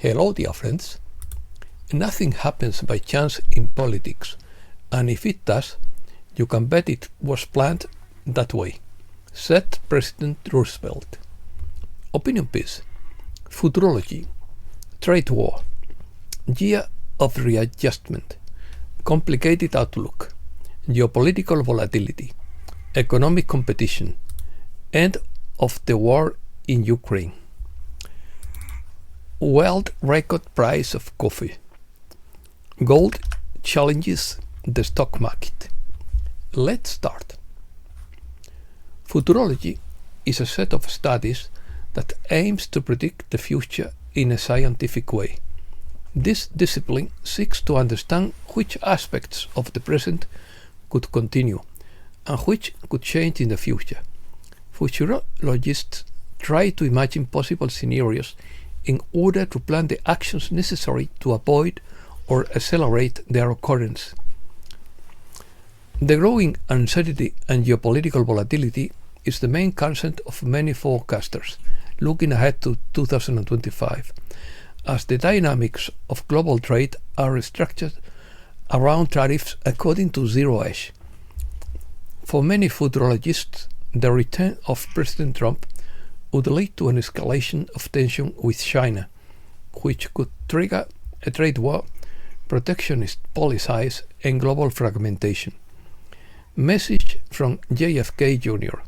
Hello, dear friends. Nothing happens by chance in politics, and if it does, you can bet it was planned that way, said President Roosevelt. Opinion piece: Futurology, trade war, year of readjustment, complicated outlook, geopolitical volatility, economic competition, end of the war in Ukraine. World record price of coffee. Gold challenges the stock market. Let's start. Futurology is a set of studies that aims to predict the future in a scientific way. This discipline seeks to understand which aspects of the present could continue and which could change in the future. Futurologists try to imagine possible scenarios in order to plan the actions necessary to avoid or accelerate their occurrence. The growing uncertainty and geopolitical volatility is the main concern of many forecasters looking ahead to 2025, as the dynamics of global trade are structured around tariffs according to zero-edge. For many futurologists, the return of President Trump would lead to an escalation of tension with China, which could trigger a trade war, protectionist policies, and global fragmentation. Message from JFK Jr.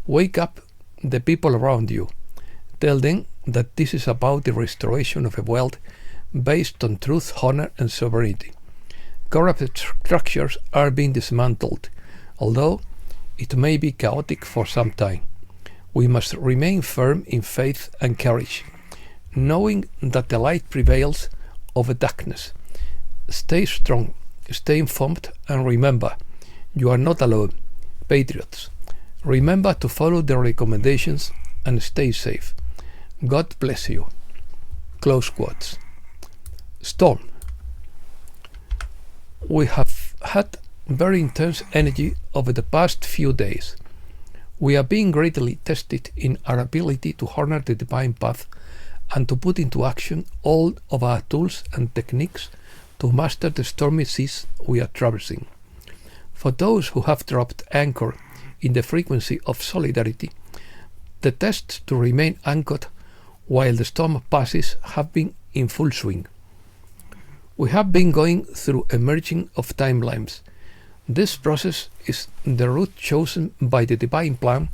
Wake up the people around you. Tell them that this is about the restoration of a world based on truth, honor, and sovereignty. Corrupt structures are being dismantled, although it may be chaotic for some time. We must remain firm in faith and courage, knowing that the light prevails over darkness. Stay strong, stay informed, and remember, you are not alone. Patriots, remember to follow the recommendations and stay safe. God bless you. Close quotes. Storm. We have had very intense energy over the past few days. We are being greatly tested in our ability to honor the divine path and to put into action all of our tools and techniques to master the stormy seas we are traversing. For those who have dropped anchor in the frequency of solidarity, the tests to remain anchored while the storm passes have been in full swing. We have been going through a merging of timelines. This process is the route chosen by the divine plan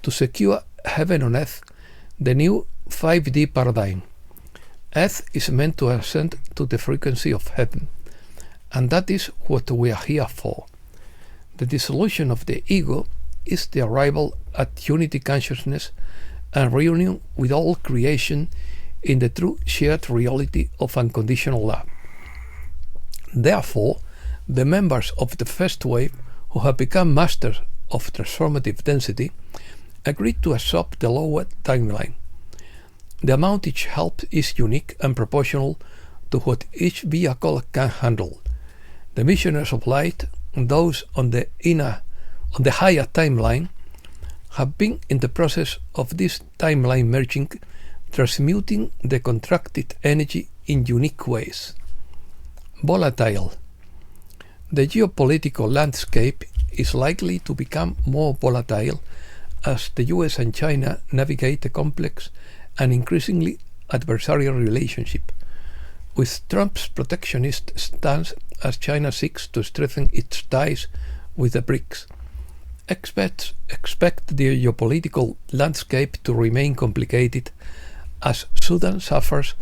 to secure heaven on earth, the new 5D paradigm. Earth is meant to ascend to the frequency of heaven, and that is what we are here for. The dissolution of the ego is the arrival at unity consciousness and reunion with all creation in the true shared reality of unconditional love. Therefore, the members of the first wave, who have become masters of transformative density, agreed to absorb the lower timeline. The amount each helps is unique and proportional to what each vehicle can handle. The missionaries of light, those on the higher timeline, have been in the process of this timeline merging, transmuting the contracted energy in unique ways. Volatile. The geopolitical landscape is likely to become more volatile as the US and China navigate a complex and increasingly adversarial relationship, with Trump's protectionist stance as China seeks to strengthen its ties with the BRICS. Experts expect the geopolitical landscape to remain complicated as Sudan suffers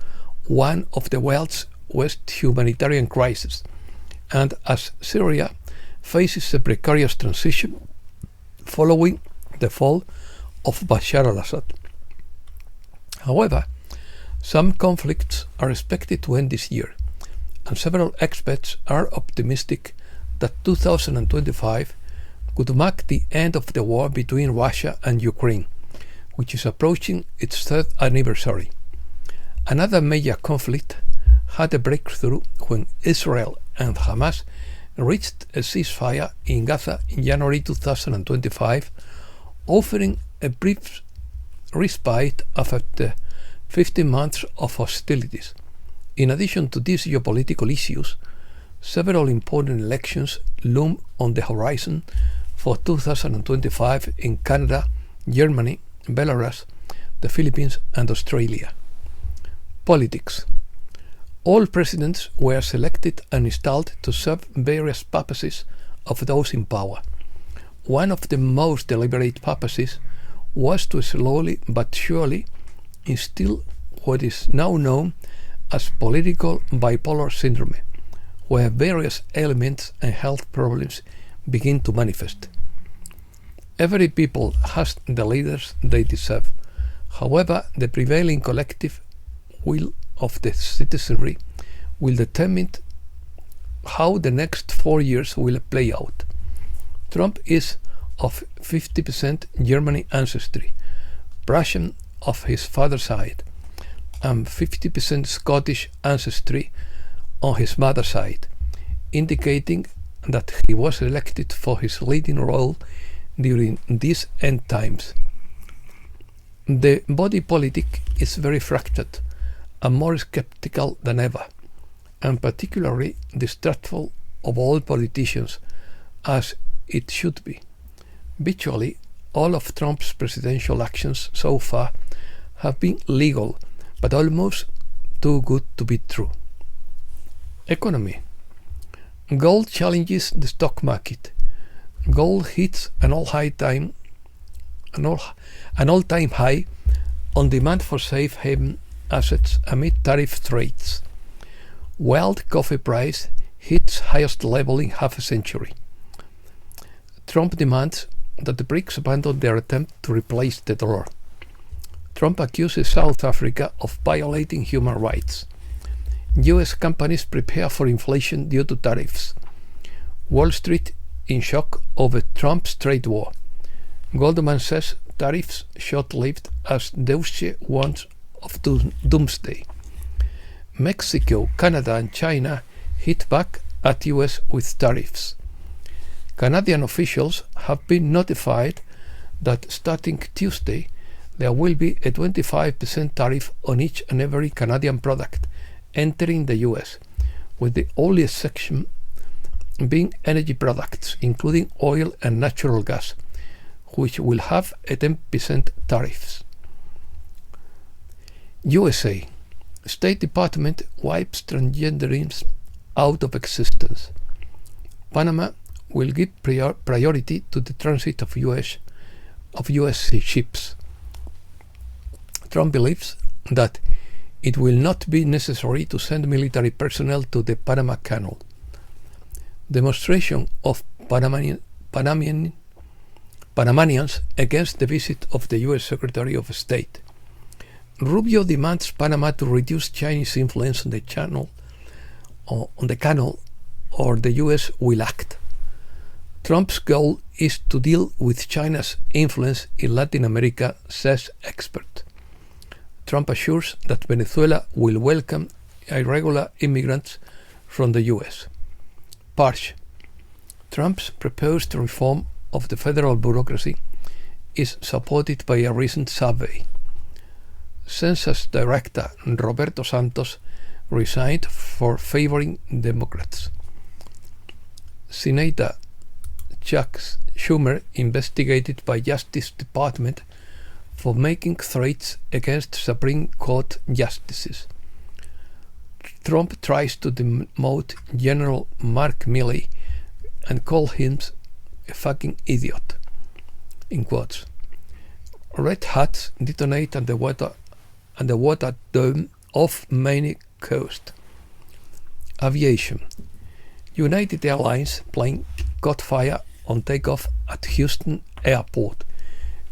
one of the world's worst humanitarian crises, and as Syria faces a precarious transition following the fall of Bashar al-Assad. However, some conflicts are expected to end this year, and several experts are optimistic that 2025 could mark the end of the war between Russia and Ukraine, which is approaching its third anniversary. Another major conflict had a breakthrough when Israel and Hamas reached a ceasefire in Gaza in January 2025, offering a brief respite after 15 months of hostilities. In addition to these geopolitical issues, several important elections loom on the horizon for 2025 in Canada, Germany, Belarus, the Philippines, and Australia. Politics. All presidents were selected and installed to serve various purposes of those in power. One of the most deliberate purposes was to slowly but surely instill what is now known as political bipolar syndrome, where various ailments and health problems begin to manifest. Every people has the leaders they deserve. However, the prevailing collective will of the citizenry will determine how the next 4 years will play out. Trump is of 50% German ancestry, Prussian of his father's side, and 50% Scottish ancestry on his mother's side, indicating that he was elected for his leading role during these end times. The body politic is very fractured and more skeptical than ever, and particularly distrustful of all politicians, as it should be. Virtually all of Trump's presidential actions so far have been legal, but almost too good to be true. Economy. Gold challenges the stock market. Gold hits an all-time high on demand for safe haven assets amid tariff threats. World coffee price hits highest level in half a century. Trump demands that the BRICS abandon their attempt to replace the dollar. Trump accuses South Africa of violating human rights. US companies prepare for inflation due to tariffs. Wall Street in shock over Trump's trade war. Goldman says tariffs short-lived as Deutsche warns of doomsday. Mexico, Canada, and China hit back at US with tariffs. Canadian officials have been notified that starting Tuesday there will be a 25% tariff on each and every Canadian product entering the US, with the only exception being energy products, including oil and natural gas, which will have a 10% tariffs. USA. State Department wipes transgenderism out of existence. Panama will give priority to the transit of US ships. Trump believes that it will not be necessary to send military personnel to the Panama Canal. Demonstration of Panamanians against the visit of the US Secretary of State. Rubio demands Panama to reduce Chinese influence on the canal, or the US will act. Trump's goal is to deal with China's influence in Latin America, says expert. Trump assures that Venezuela will welcome irregular immigrants from the US. Parch. Trump's proposed reform of the federal bureaucracy is supported by a recent survey. Census Director Roberto Santos resigned for favoring Democrats. Senator Chuck Schumer investigated by Justice Department for making threats against Supreme Court justices. Trump tries to demote General Mark Milley and call him a fucking idiot, in quotes. Red hats detonate on the water dome off Maine coast. Aviation. United Airlines plane caught fire on takeoff at Houston Airport.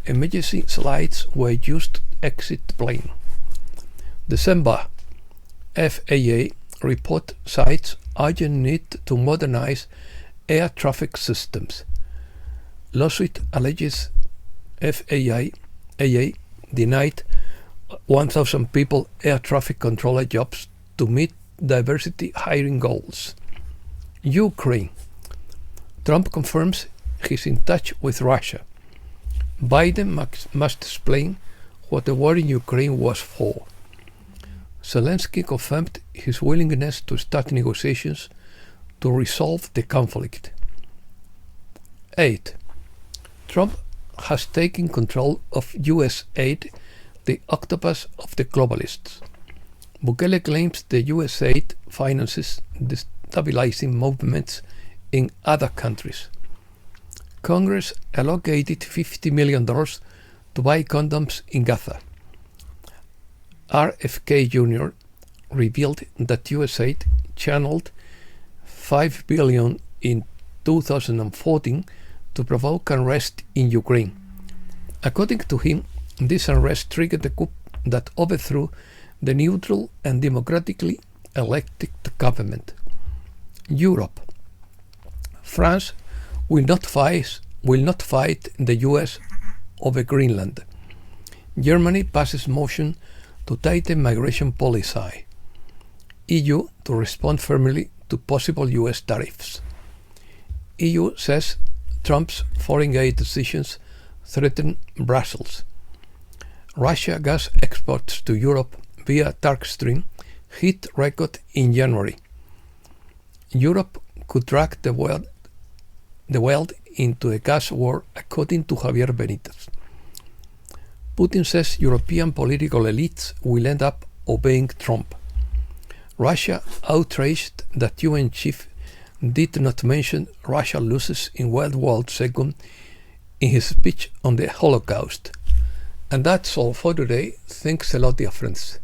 Emergency slides were used to exit the plane. December. FAA report cites urgent need to modernize air traffic systems. Lawsuit alleges FAA denied 1,000 people air traffic controller jobs to meet diversity hiring goals. Ukraine. Trump confirms he's in touch with Russia. Biden must explain what the war in Ukraine was for. Zelensky confirmed his willingness to start negotiations to resolve the conflict. 8. Trump has taken control of US aid, the octopus of the globalists. Bukele claims the US aid finances destabilizing movements in other countries. Congress allocated $50 million to buy condoms in Gaza. RFK Jr. revealed that US aid channeled $5 billion in 2014 to provoke unrest in Ukraine. According to him, this unrest triggered a coup that overthrew the neutral and democratically elected government. Europe. France will not fight the US over Greenland. Germany passes motion to tighten migration policy. EU to respond firmly to possible US tariffs. EU says Trump's foreign aid decisions threaten Brussels. Russia gas exports to Europe via Turk Stream hit record in January. Europe could drag the world into a gas war, according to Javier Benitez. Putin says European political elites will end up obeying Trump. Russia outraged that UN chief did not mention Russian losses in World War II in his speech on the Holocaust. And that's all for today. Thanks a lot, dear friends.